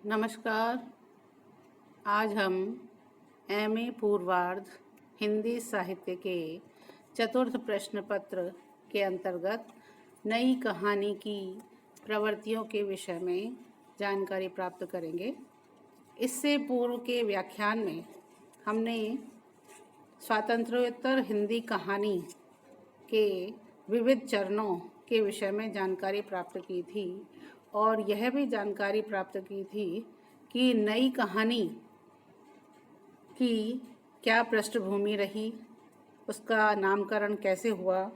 नमस्कार। आज हम एमए पूर्वार्ध हिंदी साहित्य के चतुर्थ प्रश्न पत्र के अंतर्गत नई कहानी की प्रवृत्तियों के विषय में जानकारी प्राप्त करेंगे। इससे पूर्व के व्याख्यान में हमने स्वातंत्र्योत्तर हिंदी कहानी के विविध चरणों के विषय में जानकारी प्राप्त की थी और यह भी जानकारी प्राप्त की थी कि नई कहानी की क्या पृष्ठभूमि रही, उसका नामकरण कैसे हुआ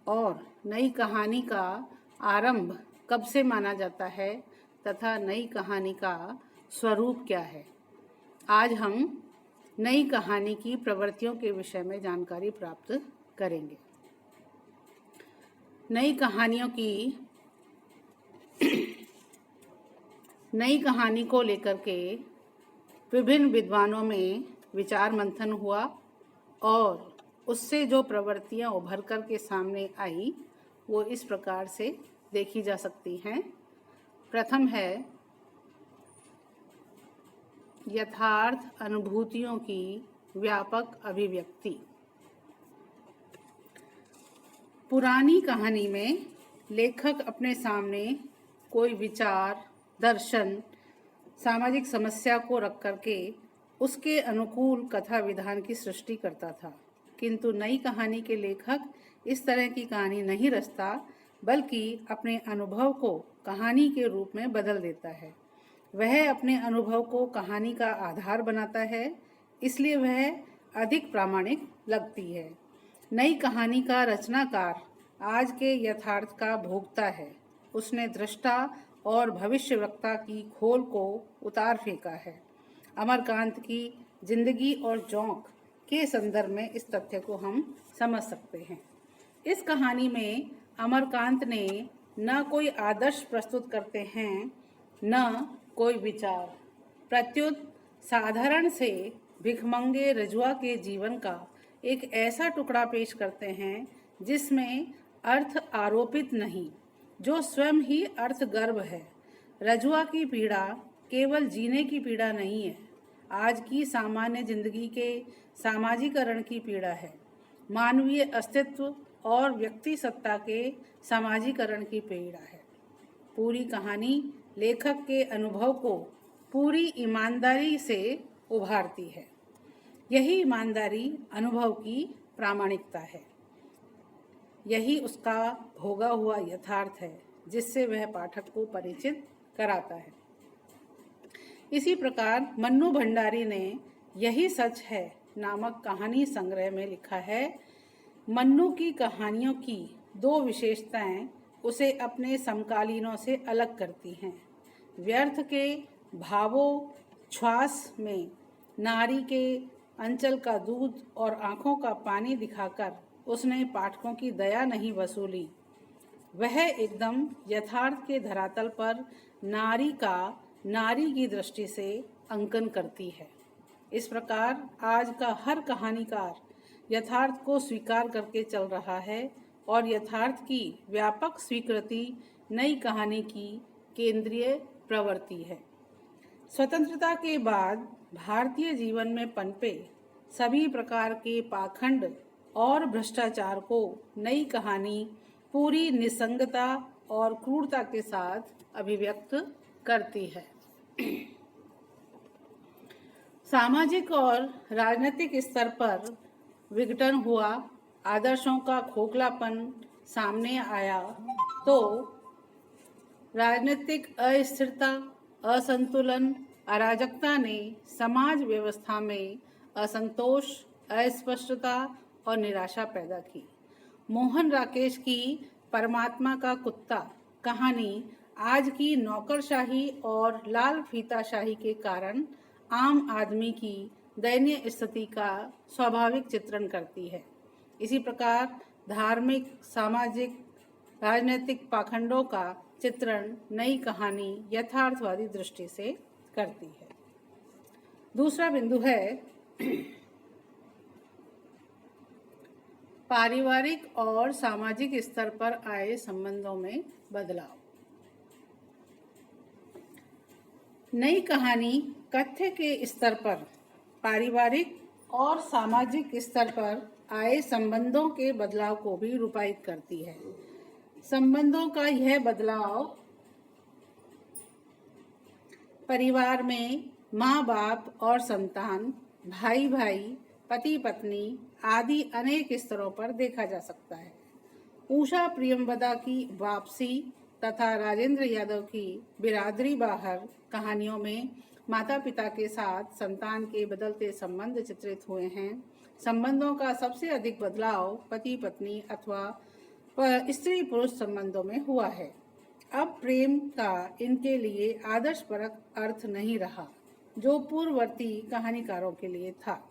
और नई कहानी का आरंभ कब से माना जाता है तथा नई कहानी का स्वरूप क्या है। आज हम नई कहानी की प्रवृत्तियों के विषय में जानकारी प्राप्त करेंगे। नई कहानी को लेकर के विभिन्न विद्वानों में विचार मंथन हुआ और उससे जो प्रवृत्तियां उभर कर के सामने आई वो इस प्रकार से देखी जा सकती हैं। प्रथम है यथार्थ अनुभूतियों की व्यापक अभिव्यक्ति। पुरानी कहानी में लेखक अपने सामने कोई विचार, दर्शन, सामाजिक समस्या को रख करके उसके अनुकूल कथा विधान की सृष्टि करता था, किंतु नई कहानी के लेखक इस तरह की कहानी नहीं रचता, बल्कि अपने अनुभव को कहानी के रूप में बदल देता है। वह अपने अनुभव को कहानी का आधार बनाता है, इसलिए वह अधिक प्रामाणिक लगती है। नई कहानी का रचनाकार आज के यथार्थ का भोगता है। उसने दृष्टा और भविष्यवक्ता की खोल को उतार फेंका है। अमरकांत की जिंदगी और जोंक के संदर्भ में इस तथ्य को हम समझ सकते हैं। इस कहानी में अमरकांत ने न कोई आदर्श प्रस्तुत करते हैं, न कोई विचार, प्रत्युत साधारण से भिखमंगे रजुआ के जीवन का एक ऐसा टुकड़ा पेश करते हैं जिसमें अर्थ आरोपित नहीं, जो स्वयं ही अर्थ गर्भ है। रजुआ की पीड़ा केवल जीने की पीड़ा नहीं है, आज की सामान्य जिंदगी के सामाजिकरण की पीड़ा है, मानवीय अस्तित्व और व्यक्ति सत्ता के सामाजिकरण की पीड़ा है। पूरी कहानी लेखक के अनुभव को पूरी ईमानदारी से उभारती है। यही ईमानदारी अनुभव की प्रामाणिकता है। यही उसका भोगा हुआ यथार्थ है जिससे वह पाठक को परिचित कराता है। इसी प्रकार मन्नू भंडारी ने यही सच है नामक कहानी संग्रह में लिखा है, मन्नू की कहानियों की दो विशेषताएं उसे अपने समकालीनों से अलग करती हैं। व्यर्थ के भावोच्छ्वास में नारी के अंचल का दूध और आंखों का पानी दिखाकर उसने पाठकों की दया नहीं वसूली। वह एकदम यथार्थ के धरातल पर नारी का नारी की दृष्टि से अंकन करती है। इस प्रकार आज का हर कहानीकार यथार्थ को स्वीकार करके चल रहा है और यथार्थ की व्यापक स्वीकृति नई कहानी की केंद्रीय प्रवृत्ति है। स्वतंत्रता के बाद भारतीय जीवन में पनपे सभी प्रकार के पाखंड और भ्रष्टाचार को नई कहानी पूरी निसंगता और क्रूरता के साथ अभिव्यक्त करती है। सामाजिक और राजनीतिक स्तर पर विघटन हुआ, आदर्शों का खोखलापन सामने आया तो राजनीतिक अस्थिरता, असंतुलन, अराजकता ने समाज व्यवस्था में असंतोष, अस्पष्टता और निराशा पैदा की। मोहन राकेश की परमात्मा का कुत्ता कहानी आज की नौकरशाही और लाल फीताशाही के कारण आम आदमी की दयनीय स्थिति का स्वाभाविक चित्रण करती है। इसी प्रकार धार्मिक, सामाजिक, राजनीतिक पाखंडों का चित्रण नई कहानी यथार्थवादी दृष्टि से करती है। दूसरा बिंदु है पारिवारिक और सामाजिक स्तर पर आए संबंधों में बदलाव। नई कहानी कथ्य के स्तर पर, पारिवारिक और सामाजिक स्तर पर आए संबंधों के बदलाव को भी रूपायित करती है। संबंधों का यह बदलाव परिवार में माँ बाप और संतान, भाई भाई, पति पत्नी आदि अनेक स्तरों पर देखा जा सकता है। उषा प्रियंवदा की वापसी तथा राजेंद्र यादव की बिरादरी बाहर कहानियों में माता पिता के साथ संतान के बदलते संबंध चित्रित हुए हैं। संबंधों का सबसे अधिक बदलाव पति पत्नी अथवा स्त्री पुरुष संबंधों में हुआ है। अब प्रेम का इनके लिए आदर्शपरक अर्थ नहीं रहा, जो पूर्ववर्ती कहानीकारों के लिए था।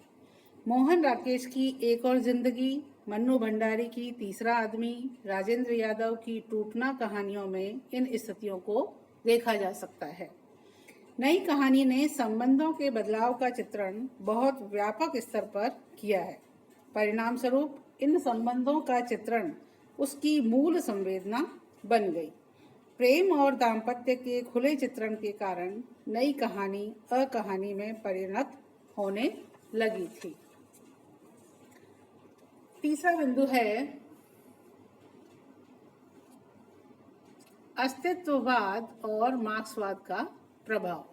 मोहन राकेश की एक और जिंदगी, मन्नू भंडारी की तीसरा आदमी, राजेंद्र यादव की टूटना कहानियों में इन स्थितियों को देखा जा सकता है। नई कहानी ने संबंधों के बदलाव का चित्रण बहुत व्यापक स्तर पर किया है। परिणाम स्वरूप इन संबंधों का चित्रण उसकी मूल संवेदना बन गई। प्रेम और दाम्पत्य के खुले चित्रण के कारण नई कहानी अकहानी में परिणत होने लगी थी। तीसरा बिंदु है अस्तित्ववाद और मार्क्सवाद का प्रभाव।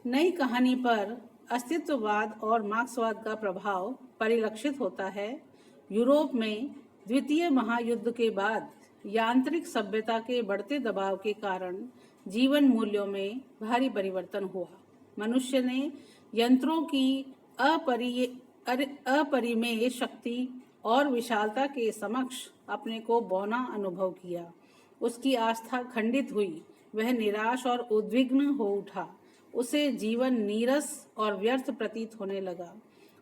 नई कहानी पर अस्तित्ववाद और मार्क्सवाद का प्रभाव परिलक्षित होता है। यूरोप में द्वितीय महायुद्ध के बाद यांत्रिक सभ्यता के बढ़ते दबाव के कारण जीवन मूल्यों में भारी परिवर्तन हुआ। मनुष्य ने यंत्रों की अपरिमेय शक्ति और विशालता के समक्ष अपने को बौना अनुभव किया। उसकी आस्था खंडित हुई, वह निराश और उद्विग्न हो उठा। उसे जीवन नीरस और व्यर्थ प्रतीत होने लगा।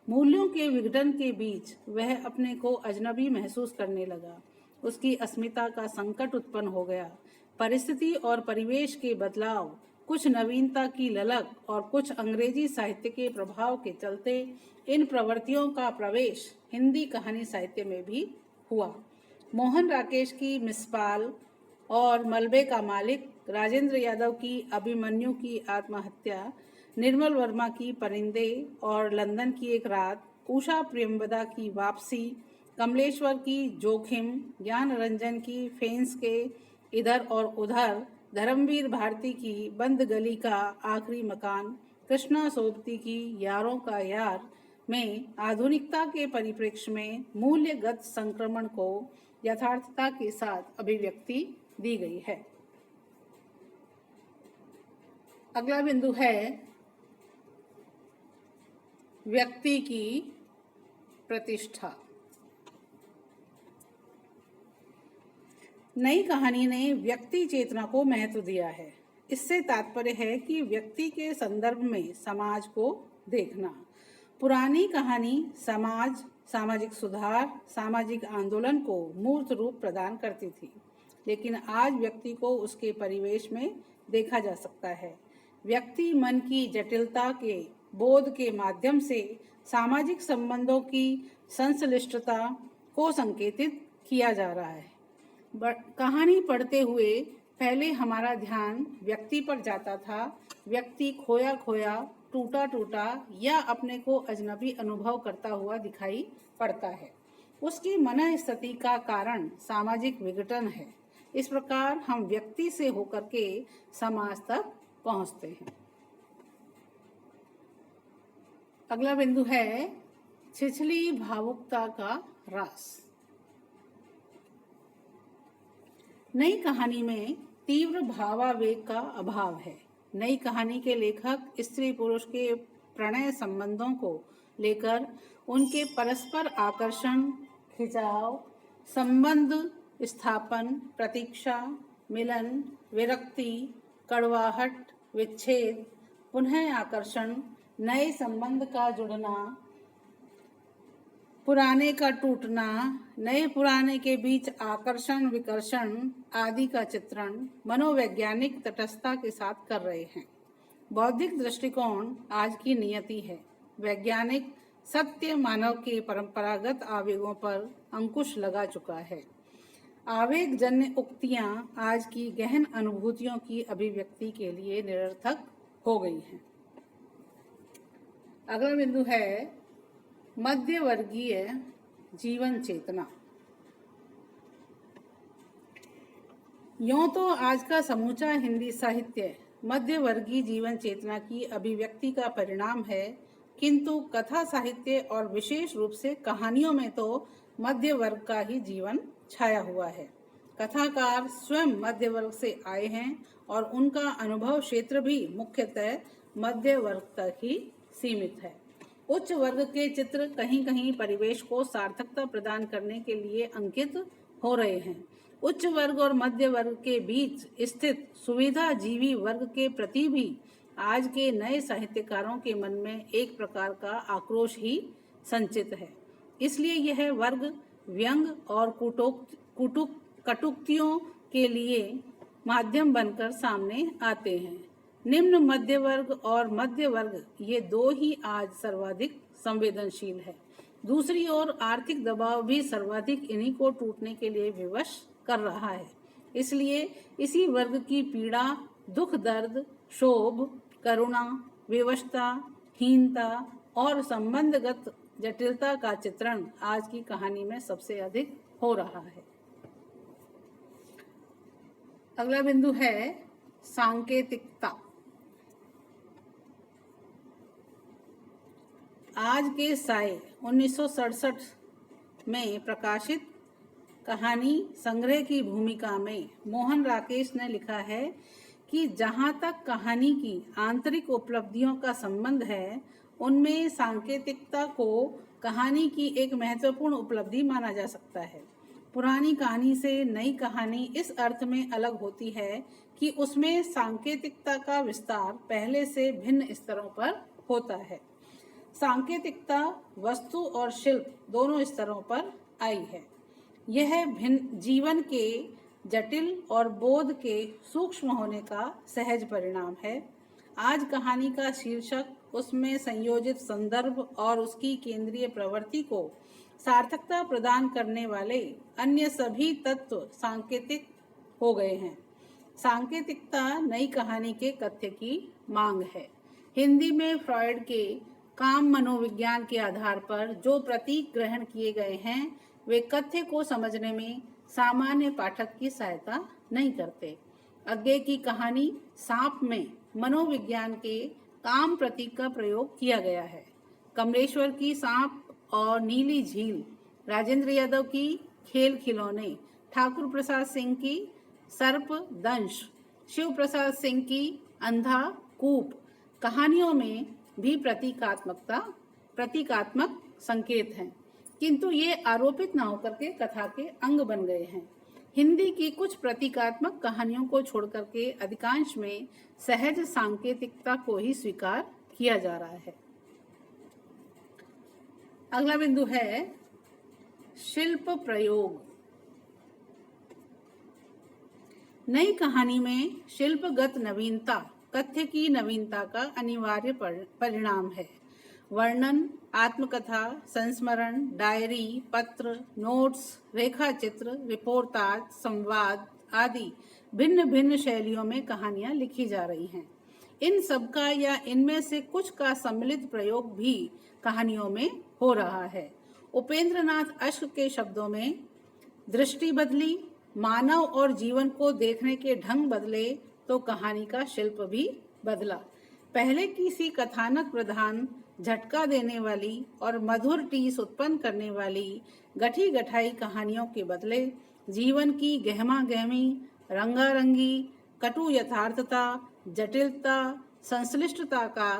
मूल्यों के विघटन के बीच वह अपने को अजनबी महसूस करने लगा। उसकी अस्मिता का संकट उत्पन्न हो गया। परिस्थिति और परिवेश के बदलाव, कुछ नवीनता की ललक और कुछ अंग्रेजी साहित्य के प्रभाव के चलते इन प्रवृत्तियों का प्रवेश हिंदी कहानी साहित्य में भी हुआ। मोहन राकेश की मिसपाल और मलबे का मालिक, राजेंद्र यादव की अभिमन्यु की आत्महत्या, निर्मल वर्मा की परिंदे और लंदन की एक रात, उषा प्रियंवदा की वापसी, कमलेश्वर की जोखिम, ज्ञान रंजन की फेंस के इधर और उधर, धर्मवीर भारती की बंद गली का आखिरी मकान, कृष्णा सोबती की यारों का यार में आधुनिकता के परिप्रेक्ष्य में मूल्यगत संक्रमण को यथार्थता के साथ अभिव्यक्ति दी गई है। अगला बिंदु है व्यक्ति की प्रतिष्ठा। नई कहानी ने व्यक्ति चेतना को महत्व दिया है। इससे तात्पर्य है कि व्यक्ति के संदर्भ में समाज को देखना। पुरानी कहानी समाज, सामाजिक सुधार, सामाजिक आंदोलन को मूर्त रूप प्रदान करती थी, लेकिन आज व्यक्ति को उसके परिवेश में देखा जा सकता है। व्यक्ति मन की जटिलता के बोध के माध्यम से सामाजिक संबंधों की संश्लिष्टता को संकेतित किया जा रहा है। कहानी पढ़ते हुए पहले हमारा ध्यान व्यक्ति पर जाता था। व्यक्ति खोया खोया, टूटा टूटा या अपने को अजनबी अनुभव करता हुआ दिखाई पड़ता है। उसकी मन स्थिति का कारण सामाजिक विघटन है। इस प्रकार हम व्यक्ति से होकर के समाज तक पहुंचते हैं। अगला बिंदु है छिछली भावुकता का ह्रास। नई कहानी में तीव्र भावावेग का अभाव है। नई कहानी के लेखक स्त्री पुरुष के प्रणय संबंधों को लेकर उनके परस्पर आकर्षण, खिंचाव, संबंध स्थापन, प्रतीक्षा, मिलन, विरक्ति, कड़वाहट, विच्छेद, पुनः आकर्षण, नए संबंध का जुड़ना, पुराने का टूटना, नए पुराने के बीच आकर्षण विकर्षण आदि का चित्रण मनोवैज्ञानिक तटस्थता के साथ कर रहे हैं। बौद्धिक दृष्टिकोण आज की नियति है। वैज्ञानिक सत्य मानव के परंपरागत आवेगों पर अंकुश लगा चुका है। आवेगजन्य उक्तियां आज की गहन अनुभूतियों की अभिव्यक्ति के लिए निरर्थक हो गई हैं। अगला बिंदु है मध्यवर्गीय जीवन चेतना। यूं तो आज का समूचा हिंदी साहित्य मध्यवर्गीय जीवन चेतना की अभिव्यक्ति का परिणाम है, किंतु कथा साहित्य और विशेष रूप से कहानियों में तो मध्य वर्ग का ही जीवन छाया हुआ है। कथाकार स्वयं मध्य वर्ग से आए हैं और उनका अनुभव क्षेत्र भी मुख्यतः मध्य वर्ग तक ही सीमित है। उच्च वर्ग के चित्र कहीं कहीं परिवेश को सार्थकता प्रदान करने के लिए अंकित हो रहे हैं। उच्च वर्ग और मध्य वर्ग के बीच स्थित सुविधा जीवी वर्ग के प्रति भी आज के नए साहित्यकारों के मन में एक प्रकार का आक्रोश ही संचित है। इसलिए यह वर्ग व्यंग और कटुक्तियों के लिए माध्यम बनकर सामने आते हैं। निम्न मध्य वर्ग और मध्य वर्ग ये दो ही आज सर्वाधिक संवेदनशील है। दूसरी ओर आर्थिक दबाव भी सर्वाधिक इन्हीं को टूटने के लिए विवश कर रहा है। इसलिए इसी वर्ग की पीड़ा, दुख, दर्द, क्षोभ, करुणा, विवशता, हीनता और संबंधगत जटिलता का चित्रण आज की कहानी में सबसे अधिक हो रहा है। अगला बिंदु है सांकेतिकता। आज के साय 1967 में प्रकाशित कहानी संग्रह की भूमिका में मोहन राकेश ने लिखा है कि जहाँ तक कहानी की आंतरिक उपलब्धियों का संबंध है, उनमें सांकेतिकता को कहानी की एक महत्वपूर्ण उपलब्धि माना जा सकता है। पुरानी कहानी से नई कहानी इस अर्थ में अलग होती है कि उसमें सांकेतिकता का विस्तार पहले से भिन्न स्तरों पर होता है। सांकेतिकता वस्तु और शिल्प दोनों स्तरों पर आई है। यह भिन्न जीवन के जटिल और बोध के सूक्ष्म होने का सहज परिणाम है। आज कहानी का शीर्षक, उसमें संयोजित संदर्भ और उसकी केंद्रीय प्रवृत्ति को सार्थकता प्रदान करने वाले अन्य सभी तत्व सांकेतिक हो गए हैं। सांकेतिकता नई कहानी के कथ्य की मांग है। हिंदी में फ्रॉयड के काम मनोविज्ञान के आधार पर जो प्रतीक ग्रहण किए गए हैं, वे कथ्य को समझने में सामान्य पाठक की सहायता नहीं करते। अज्ञे की कहानी सांप में मनोविज्ञान के काम प्रतीक का प्रयोग किया गया है। कमलेश्वर की सांप और नीली झील, राजेंद्र यादव की खेल खिलौने, ठाकुर प्रसाद सिंह की सर्प दंश, शिव प्रसाद सिंह की अंधा कूप कहानियों में भी प्रतीकात्मक संकेत हैं, किंतु ये आरोपित न होकर के कथा के अंग बन गए हैं। हिंदी की कुछ प्रतीकात्मक कहानियों को छोड़कर के अधिकांश में सहज सांकेतिकता को ही स्वीकार किया जा रहा है। अगला बिंदु है शिल्प प्रयोग। नई कहानी में शिल्पगत नवीनता कथ्य की नवीनता का अनिवार्य परिणाम है। वर्णन, आत्मकथा, संस्मरण, डायरी, पत्र, नोट्स, रेखाचित्र, रिपोर्टाज, संवाद आदि भिन्न भिन्न शैलियों में कहानियां लिखी जा रही हैं। इन सबका या इनमें से कुछ का सम्मिलित प्रयोग भी कहानियों में हो रहा है। उपेंद्र नाथ अश्क के शब्दों में, दृष्टि बदली, मानव और जीवन को देखने के ढंग बदले तो कहानी का शिल्प भी बदला। पहले किसी कथानक प्रधान, झटका देने वाली और मधुर टीस उत्पन्न करने वाली गठी गठाई कहानियों के बदले जीवन की गहमा गहमी, रंगारंगी, कटु यथार्थता, जटिलता, संश्लिष्टता का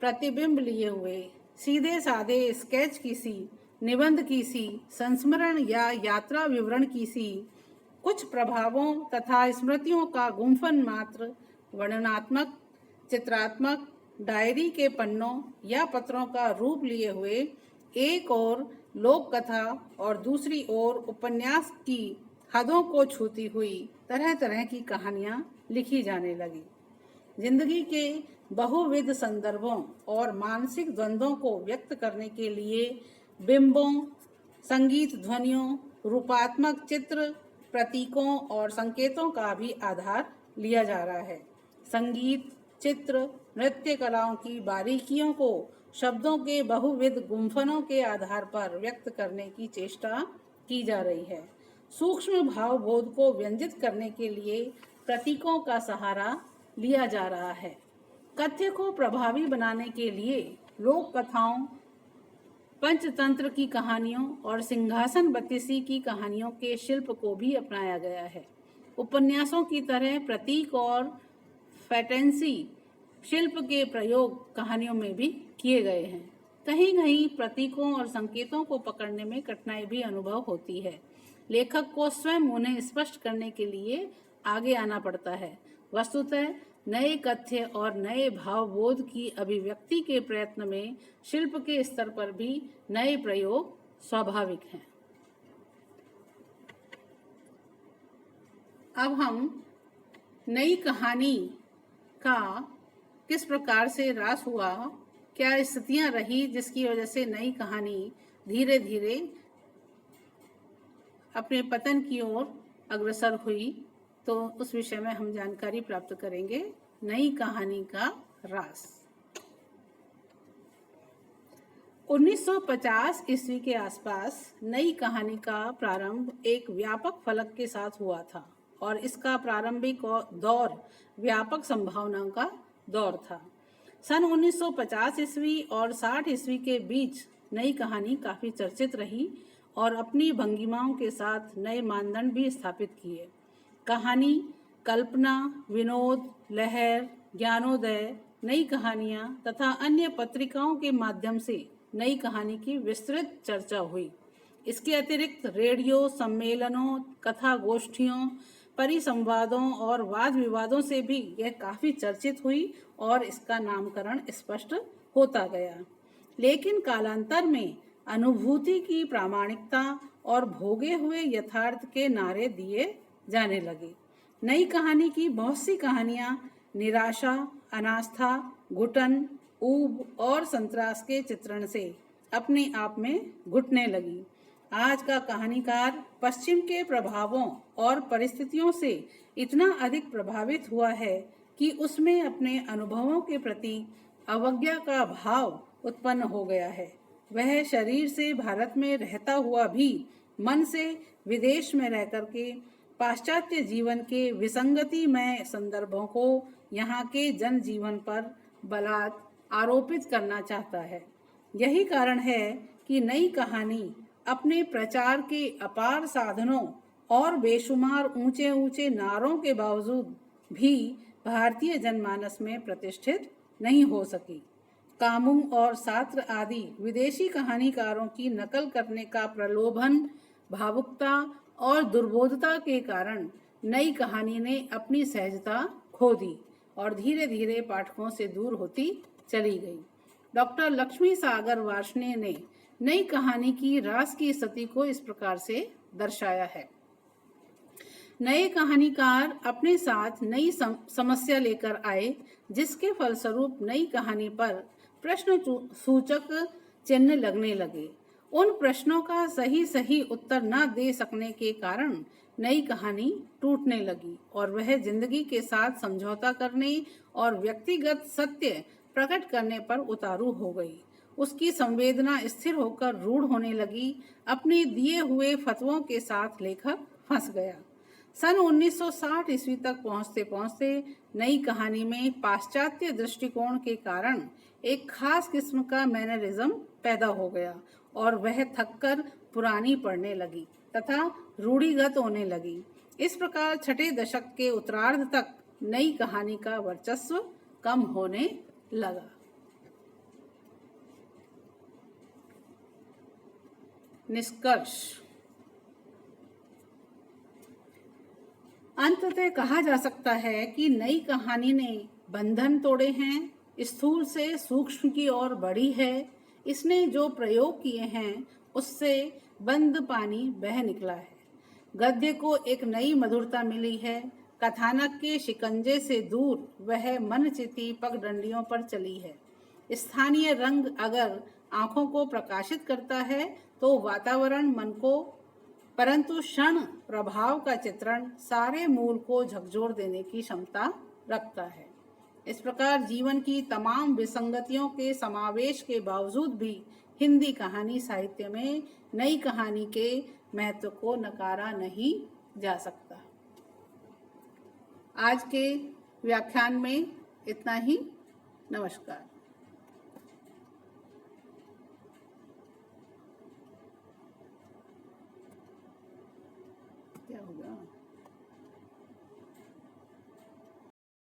प्रतिबिंब लिए हुए सीधे साधे स्केच की सी, निबंध की सी, संस्मरण या यात्रा विवरण की सी कुछ प्रभावों तथा स्मृतियों का गुम्फन मात्र वर्णनात्मक, चित्रात्मक, डायरी के पन्नों या पत्रों का रूप लिए हुए एक ओर लोक कथा और दूसरी ओर उपन्यास की हदों को छूती हुई तरह तरह की कहानियां लिखी जाने लगी। जिंदगी के बहुविध संदर्भों और मानसिक द्वंद्वों को व्यक्त करने के लिए बिंबों, संगीत ध्वनियों, रूपात्मक चित्र, प्रतीकों और संकेतों का भी आधार लिया जा रहा है। संगीत, चित्र, नृत्य कलाओं की बारीकियों को शब्दों के बहुविध गुंफनों के आधार पर व्यक्त करने की चेष्टा की जा रही है। सूक्ष्म भावबोध को व्यंजित करने के लिए प्रतीकों का सहारा लिया जा रहा है। कथ्य को प्रभावी बनाने के लिए लोक कथाओं, पंचतंत्र की कहानियों और सिंहासन बत्तीसी की कहानियों के शिल्प को भी अपनाया गया है। उपन्यासों की तरह प्रतीक और फैंटेसी शिल्प के प्रयोग कहानियों में भी किए गए हैं। कहीं कहीं प्रतीकों और संकेतों को पकड़ने में कठिनाई भी अनुभव होती है। लेखक को स्वयं उन्हें स्पष्ट करने के लिए आगे आना पड़ता है। वस्तुतः नए कथ्य और नए भावबोध की अभिव्यक्ति के प्रयत्न में शिल्प के स्तर पर भी नए प्रयोग स्वाभाविक हैं। अब हम नई कहानी का किस प्रकार से ह्रास हुआ, क्या स्थितियां रही जिसकी वजह से नई कहानी धीरे धीरे अपने पतन की ओर अग्रसर हुई, तो उस विषय में हम जानकारी प्राप्त करेंगे। नई कहानी का ह्रास 1950 ईस्वी के आसपास नई कहानी का प्रारंभ एक व्यापक फलक के साथ हुआ था और इसका प्रारंभिक दौर व्यापक संभावनाओं का दौर था। सन 1950 ईस्वी और 60 ईस्वी के बीच नई कहानी काफी चर्चित रही और अपनी भंगिमाओं के साथ नए मानदंड भी स्थापित किए। कहानी, कल्पना, विनोद, लहर, ज्ञानोदय, नई कहानियां तथा अन्य पत्रिकाओं के माध्यम से नई कहानी की विस्तृत चर्चा हुई। इसके अतिरिक्त रेडियो सम्मेलनों, कथा गोष्ठियों, परिसंवादों और वाद विवादों से भी यह काफी चर्चित हुई और इसका नामकरण स्पष्ट होता गया। लेकिन कालांतर में अनुभूति की प्रामाणिकता और भोगे हुए यथार्थ के नारे दिए जाने लगे। नई कहानी की बहुत सी कहानियां निराशा, अनास्था, घुटन, ऊब और संतरास के चित्रण से अपने आप में घुटने लगी। आज का कहानीकार पश्चिम के प्रभावों और परिस्थितियों से इतना अधिक प्रभावित हुआ है कि उसमें अपने अनुभवों के प्रति अवज्ञा का भाव उत्पन्न हो गया है। वह शरीर से भारत में रहता हुआ भी मन से विदेश में रहकर के पाश्चात्य जीवन के विसंगतिमय संदर्भों को यहाँ के जनजीवन पर बलात् आरोपित करना चाहता है। यही कारण है कि नई कहानी अपने प्रचार के अपार साधनों और बेशुमार ऊंचे ऊंचे नारों के बावजूद भी भारतीय जनमानस में प्रतिष्ठित नहीं हो सकी। कामुम और सात्र आदि विदेशी कहानीकारों की नकल करने का प्रलोभन, भावुकता और दुर्बोधता के कारण नई कहानी ने अपनी सहजता खो दी और धीरे धीरे पाठकों से दूर होती चली गई। डॉक्टर लक्ष्मी सागर वार्ष्णेय ने नई कहानी की ह्रास की स्थिति को इस प्रकार से दर्शाया है। नए कहानीकार अपने साथ नई समस्या लेकर आए, जिसके फलस्वरूप नई कहानी पर प्रश्न सूचक चिन्ह लगने लगे। उन प्रश्नों का सही उत्तर न दे सकने के कारण नई कहानी टूटने लगी और वह जिंदगी के साथ समझौता करने और व्यक्तिगत सत्य प्रकट करने पर उतारू हो गई। उसकी संवेदना स्थिर होकर रूढ़ होने लगी। अपने दिए हुए फतवों के साथ लेखक फंस गया। सन 1960 ईस्वी तक पहुंचते पहुंचते नई कहानी में पाश्चात्य दृष्टिकोण के कारण एक खास किस्म का मैनरिज्म पैदा हो गया और वह थककर पुरानी पड़ने लगी तथा रूढ़िगत होने लगी। इस प्रकार छठे दशक के उत्तरार्ध तक नई कहानी का वर्चस्व कम होने लगा। निष्कर्ष। अंततः कहा जा सकता है कि नई कहानी ने बंधन तोड़े हैं, स्थूल से सूक्ष्म की ओर बढ़ी है। इसने जो प्रयोग किए हैं उससे बंद पानी बह निकला है। गद्य को एक नई मधुरता मिली है। कथानक के शिकंजे से दूर वह मनचिती पगडंडियों पर चली है। स्थानीय रंग अगर आंखों को प्रकाशित करता है तो वातावरण मन को परंतु क्षण प्रभाव का चित्रण सारे मूल को झकझोर देने की क्षमता रखता है। इस प्रकार जीवन की तमाम विसंगतियों के समावेश के बावजूद भी हिंदी कहानी साहित्य में नई कहानी के महत्व को नकारा नहीं जा सकता। आज के व्याख्यान में इतना ही। नमस्कार।